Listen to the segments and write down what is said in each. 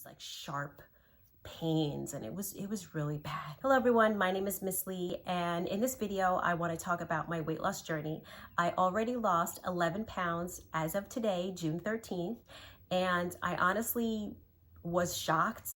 these like sharp pains, and it was really bad. Hello everyone, my name is Miss Lee, and in this video I want to talk about my weight loss journey. I already lost 11 pounds as of today, June 13th, and I honestly was shocked.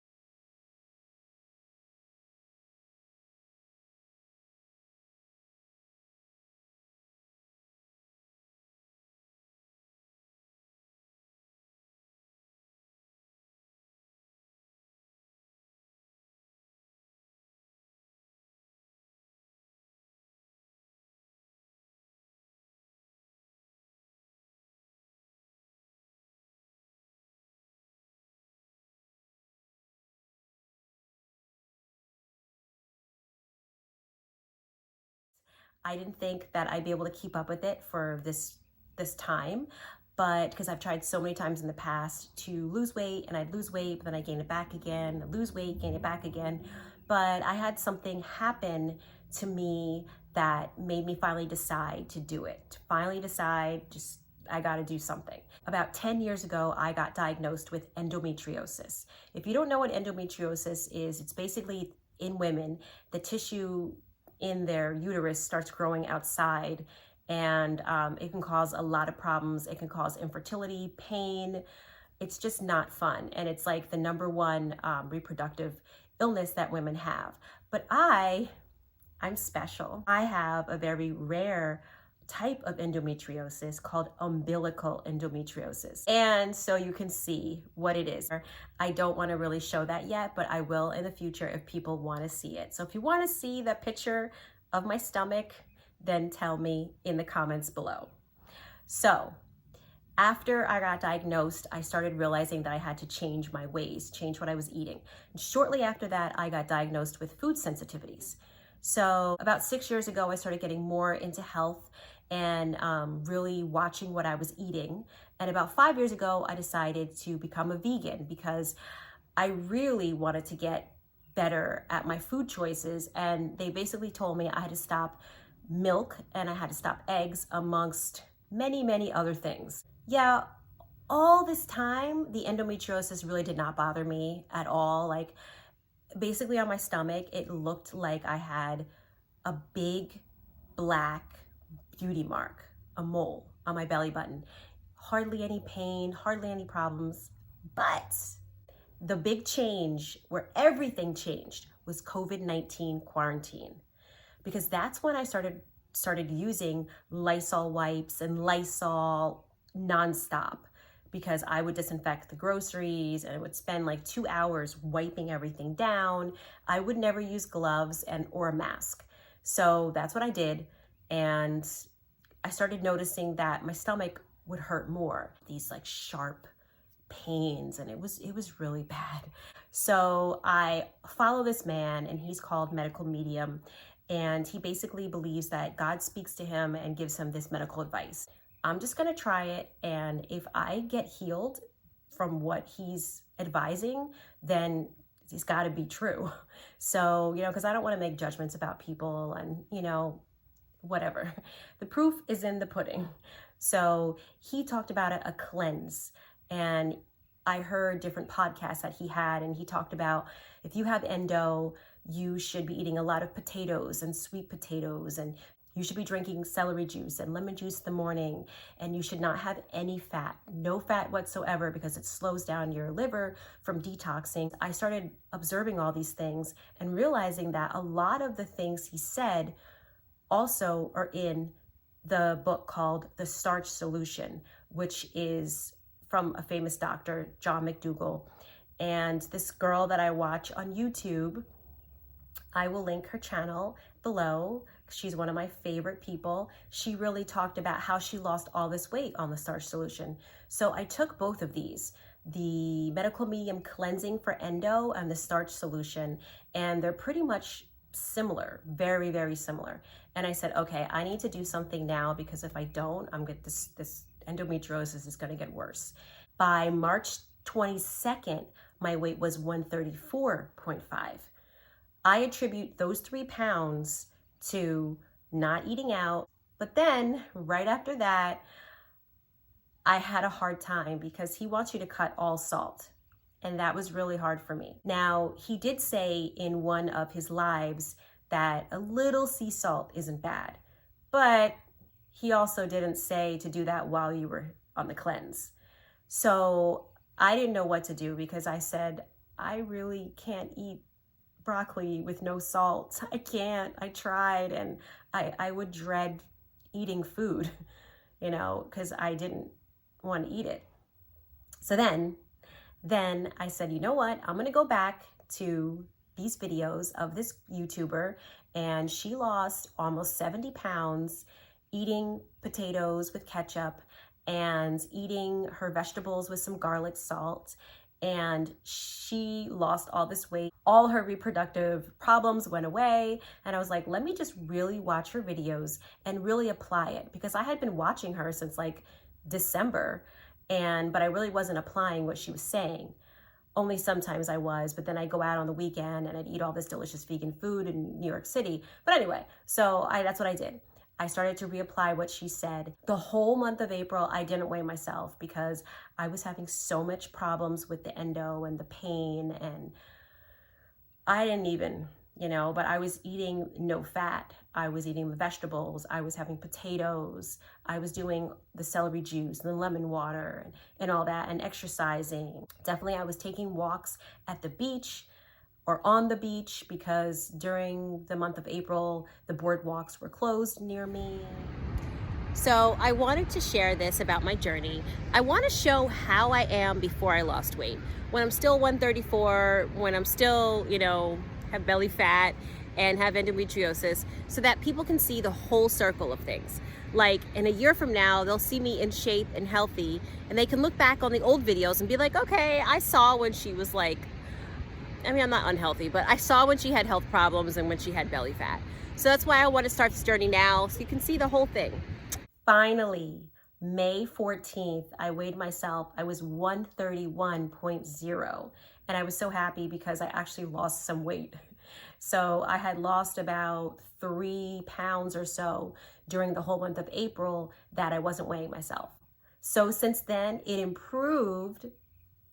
I didn't think that I'd be able to keep up with it for this time, but because I've tried so many times in the past to lose weight, and I'd lose weight, but then I gain it back again, lose weight, gain it back again. But I had something happen to me that made me finally decide to do it. Finally decide, I gotta do something. About 10 years ago, I got diagnosed with endometriosis. If you don't know what endometriosis is, it's basically in women, the tissue in their uterus starts growing outside, and it can cause a lot of problems. It can cause infertility, pain. It's just not fun. And it's like the #1 reproductive illness that women have. But I'm special. I have a very rare type of endometriosis called umbilical endometriosis. And so you can see what it is. I don't want to really show that yet, but I will in the future if people want to see it. So if you want to see the picture of my stomach, then tell me in the comments below. So after I got diagnosed, I started realizing that I had to change my ways, change what I was eating. And shortly after that, I got diagnosed with food sensitivities. So about 6 years ago, I started getting more into health and really watching what I was eating. And about 5 years ago, I decided to become a vegan because I really wanted to get better at my food choices. And they basically told me I had to stop milk and I had to stop eggs, amongst many, many other things. Yeah, all this time, the endometriosis really did not bother me at all. Like, basically on my stomach, it looked like I had a big black beauty mark, a mole on my belly button. Hardly any pain, hardly any problems. But the big change, where everything changed, was COVID-19 quarantine. Because that's when I started using Lysol wipes and Lysol nonstop, because I would disinfect the groceries and I would spend like 2 hours wiping everything down. I would never use gloves or a mask. So that's what I did. And I started noticing that my stomach would hurt more, these like sharp pains, and it was really bad. So I follow this man, and he's called medical medium, and he basically believes that God speaks to him and gives him this medical advice. I'm just gonna try it, and if I get healed from what he's advising, then it's gotta be true. So, because I don't wanna make judgments about people and, whatever. The proof is in the pudding. So he talked about a cleanse, and I heard different podcasts that he had, and he talked about if you have endo, you should be eating a lot of potatoes and sweet potatoes, and you should be drinking celery juice and lemon juice in the morning, and you should not have any fat, no fat whatsoever, because it slows down your liver from detoxing. I started observing all these things and realizing that a lot of the things he said also are in the book called The Starch Solution, which is from a famous doctor, John McDougall. And this girl that I watch on YouTube, I will link her channel below. She's one of my favorite people. She really talked about how she lost all this weight on the Starch Solution. So I took both of these, the medical medium cleansing for endo and the Starch Solution, and they're pretty much similar, very, very similar. And I said, okay, I need to do something now, because if I don't, this endometriosis is gonna get worse. By March 22nd, my weight was 134.5. I attribute those 3 pounds to not eating out. But then right after that, I had a hard time, because he wants you to cut all salt. And that was really hard for me. Now, he did say in one of his lives that a little sea salt isn't bad, but he also didn't say to do that while you were on the cleanse. So I didn't know what to do because I said, I really can't eat broccoli with no salt. I can't. I tried, and I would dread eating food, because I didn't want to eat it. So then I said, you know what? I'm going to go back to these videos of this YouTuber, and she lost almost 70 pounds eating potatoes with ketchup and eating her vegetables with some garlic salt. And she lost all this weight. All her reproductive problems went away. And I was like, let me just really watch her videos and really apply it, because I had been watching her since like December, but I really wasn't applying what she was saying. Only sometimes I was, but then I'd go out on the weekend and I'd eat all this delicious vegan food in New York City. But anyway, so that's what I did. I started to reapply what she said. The whole month of April, I didn't weigh myself because I was having so much problems with the endo and the pain, and I didn't even, but I was eating no fat. I was eating the vegetables. I was having potatoes. I was doing the celery juice and the lemon water and all that, and exercising. Definitely, I was taking walks at the beach or on the beach, because during the month of April, the boardwalks were closed near me. So I wanted to share this about my journey. I want to show how I am before I lost weight. When I'm still 134, when I'm still, have belly fat and have endometriosis, so that people can see the whole circle of things. Like in a year from now, they'll see me in shape and healthy, and they can look back on the old videos and be like, okay, I saw when she was like, I'm not unhealthy, but I saw when she had health problems and when she had belly fat. So that's why I want to start this journey now, so you can see the whole thing. Finally, May 14th, I weighed myself. I was 131.0. And I was so happy because I actually lost some weight. So I had lost about 3 pounds or so during the whole month of April that I wasn't weighing myself. So since then, it improved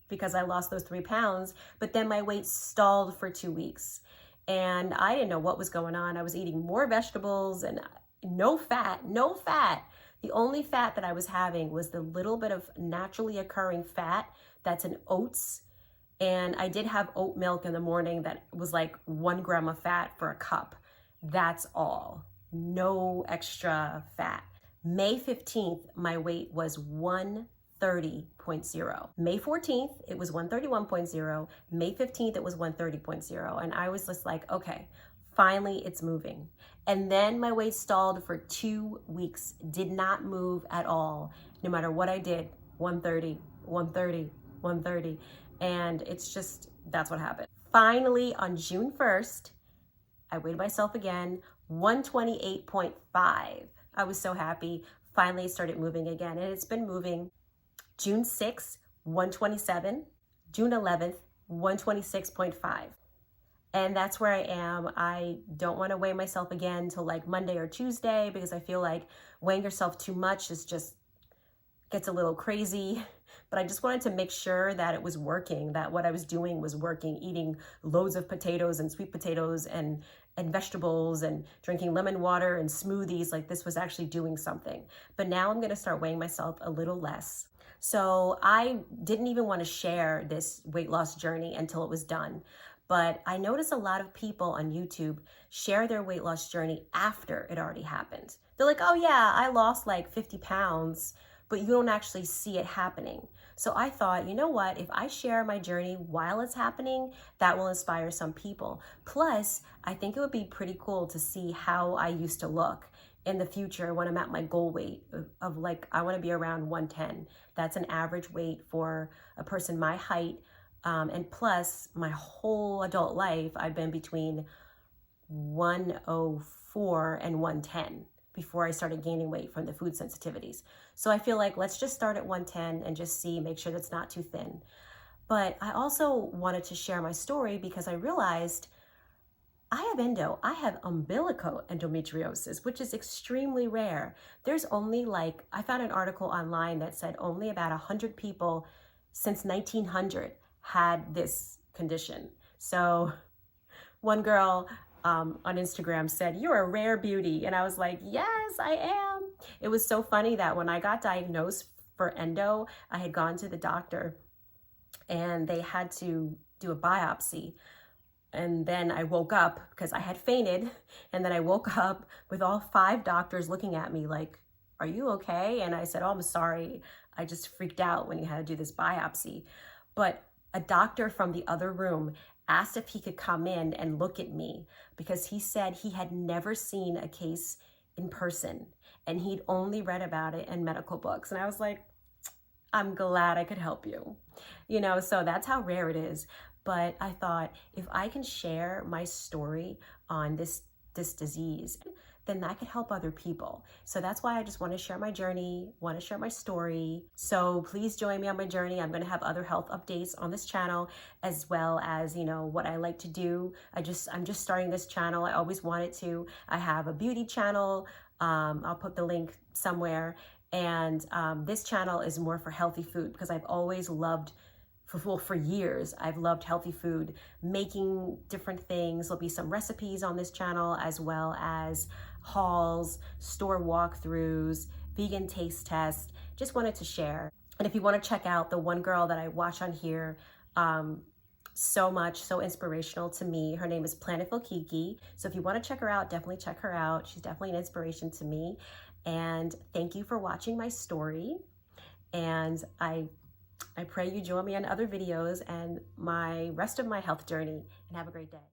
because I lost those 3 pounds, but then my weight stalled for 2 weeks. And I didn't know what was going on. I was eating more vegetables and no fat. The only fat that I was having was the little bit of naturally occurring fat that's in oats. And I did have oat milk in the morning that was like 1 gram of fat for a cup. That's all. No extra fat. May 15th, my weight was 130.0. May 14th, it was 131.0. May 15th, it was 130.0. And I was just like, okay, finally it's moving. And then my weight stalled for 2 weeks, did not move at all. No matter what I did, 130, 130, 130. And it's just, that's what happened. Finally, on June 1st, I weighed myself again, 128.5. I was so happy. Finally, it started moving again, and it's been moving. June 6th, 127. June 11th, 126.5. And that's where I am. I don't want to weigh myself again till like Monday or Tuesday, because I feel like weighing yourself too much is just gets a little crazy. But I just wanted to make sure that it was working, that what I was doing was working, eating loads of potatoes and sweet potatoes and vegetables and drinking lemon water and smoothies. Like this was actually doing something. But now I'm going to start weighing myself a little less. So I didn't even want to share this weight loss journey until it was done. But I noticed a lot of people on YouTube share their weight loss journey after it already happened. They're like, oh yeah, I lost like 50 pounds, but you don't actually see it happening. So I thought, you know what, if I share my journey while it's happening, that will inspire some people. Plus, I think it would be pretty cool to see how I used to look in the future when I'm at my goal weight of like, I want to be around 110. That's an average weight for a person my height. And plus, my whole adult life, I've been between 104 and 110 before I started gaining weight from the food sensitivities. So I feel like let's just start at 110 and just see, make sure that's not too thin. But I also wanted to share my story because I realized I have endo. I have umbilical endometriosis, which is extremely rare. There's only I found an article online that said only about 100 people since 1900 had this condition. So one girl on Instagram said, "You're a rare beauty." And I was like, yes, I am. It was so funny that when I got diagnosed for endo, I had gone to the doctor and they had to do a biopsy. And then I woke up because I had fainted. And then I woke up with all 5 doctors looking at me like, "Are you okay?" And I said, "Oh, I'm sorry. I just freaked out when you had to do this biopsy." But a doctor from the other room asked if he could come in and look at me because he said he had never seen a case in person and he'd only read about it in medical books. And I was like, I'm glad I could help you. So that's how rare it is. But I thought if I can share my story on this disease, then that could help other people. So that's why I just want to share my journey, want to share my story. So please join me on my journey. I'm going to have other health updates on this channel, as well as, what I like to do. I'm just starting this channel. I always wanted to. I have a beauty channel. I'll put the link somewhere. And this channel is more for healthy food because I've always loved, for years, I've loved healthy food, making different things. There'll be some recipes on this channel, as well as hauls, store walkthroughs, vegan taste tests. Just wanted to share. And if you want to check out the one girl that I watch on here, so inspirational to me. Her name is Planetful Kiki. So if you want to check her out, definitely check her out. She's definitely an inspiration to me. And thank you for watching my story. And I pray you join me on other videos and my rest of my health journey, and have a great day.